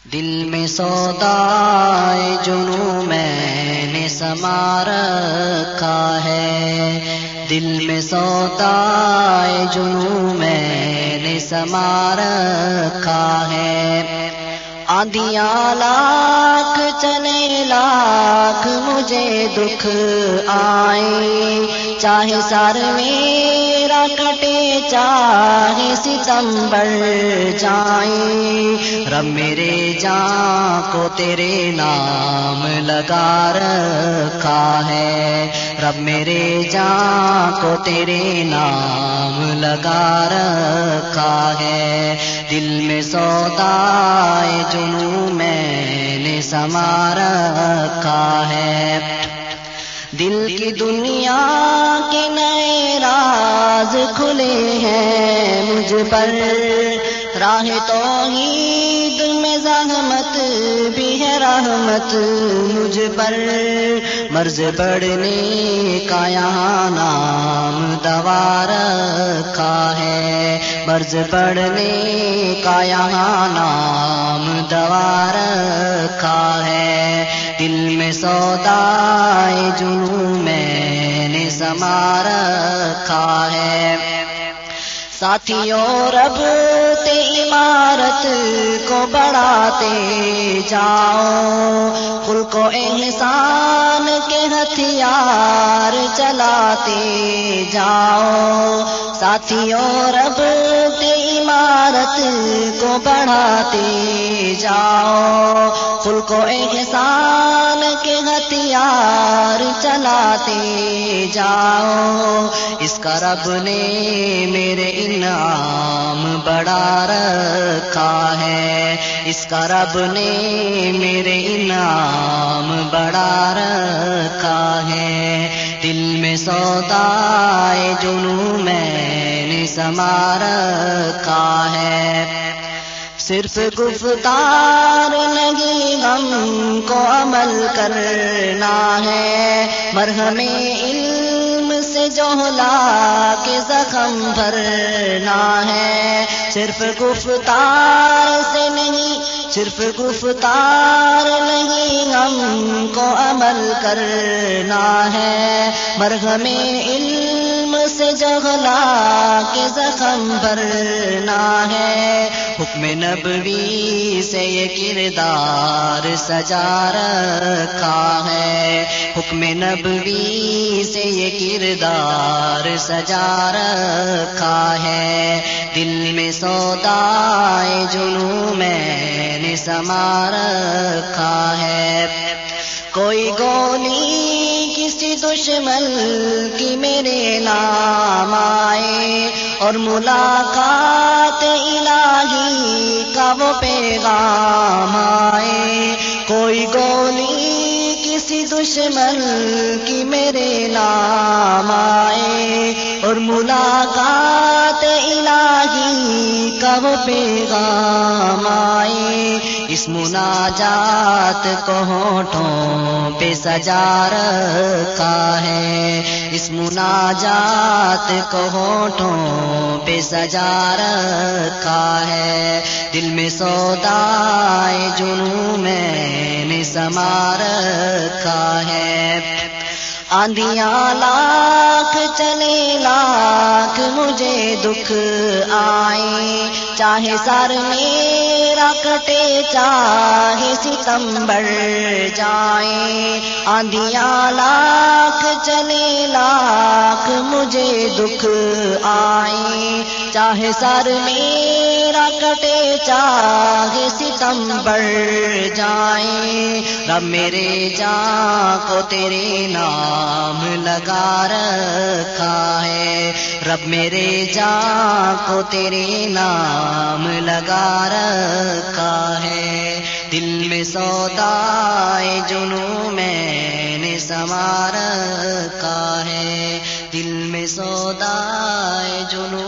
دل میں سودائے جنوں میں نے سما رکھا ہے، دل میں سودائے جنوں میں نے سما رکھا ہے۔ آندھیاں لاکھ چلے لاکھ مجھے دکھ آئے، چاہے سر میرا کٹے چاہے ستم بڑھ جائیں، رب میرے جاں کو تیرے نام لگا رکھا ہے، رب میرے جاں کو تیرے نام لگا رکھا ہے۔ دل میں سودائے جنوں میں نے سما رکھا ہے، دل کی دنیا کے نئے راز کھلے ہیں مجھ پر، راہ توحید میں زحمت بھی ہے رحمت مجھ پر، مرض پڑھنے کا یہاں نام دوا رکھا ہے، مرض پڑھنے کا یہاں نام دوا رکھا ہے۔ دل میں سودائے جنوں میں نے سما رکھا ہے، ساتھیوں رب تے عمارت کو بڑھاتے جاؤ، خلق و احسان کے ہتھیار چلاتے جاؤ، ساتھیوں رب تے عمارت کو بڑھاتے جاؤ، خلق و احسان کے ہتھیار چلاتے جاؤ، اس کا رب نے میرے انعام بڑھا رکھا ہے، اس کا رب نے میرے انعام بڑھا رکھا ہے۔ دل میں سودائے جنوں میں نے سما رکھا ہے، صرف گفتار نہیں ہم کو عمل کرنا ہے، مرہم علم سے جوہلا کے زخم بھرنا ہے، صرف گفتار سے نہیں، صرف گفتار نہیں ہم کو عمل کرنا ہے، مرہم علم سے جوہلا کے زخم بھرنا ہے، حکم نبوی سے یہ کردار سجا رکھا ہے، حکم نبوی سے یہ کردار سجا رکھا ہے۔ دل میں سودائے جنوں میں نے سما رکھا ہے، کوئی گولی کسی دشمن کی میرے نام آئے، اور ملاقات الہی کا وہ پیغام آئے، کوئی گولی کسی دشمن کی میرے نام آئے، اور ملاقات الہی کا وہ پیغام آئے، اس مناجات کو ہونٹوں پہ سجا رکھا ہے، اس مناجات کو ہونٹوں پہ سجا رکھا ہے۔ دل میں سودائے جنوں میں نے سما رکھا ہے، آندھیاں لاکھ چلے لاکھ مجھے دکھ آئے، چاہے سر میرا کٹے چاہے ستم بڑھ جائیں، آندھیاں لاکھ چلے لاکھ مجھے دکھ آئے، چاہے سر میرا کٹے چاہے ستم بڑھ جائیں، رب میرے جاں کو تیرے نام لگا رکھا ہے، رب میرے جاں کو تیرے نام لگا رکھا ہے۔ دل میں سودائے جنوں میں نے سما رکھا ہے، دل میں سودائے جنوں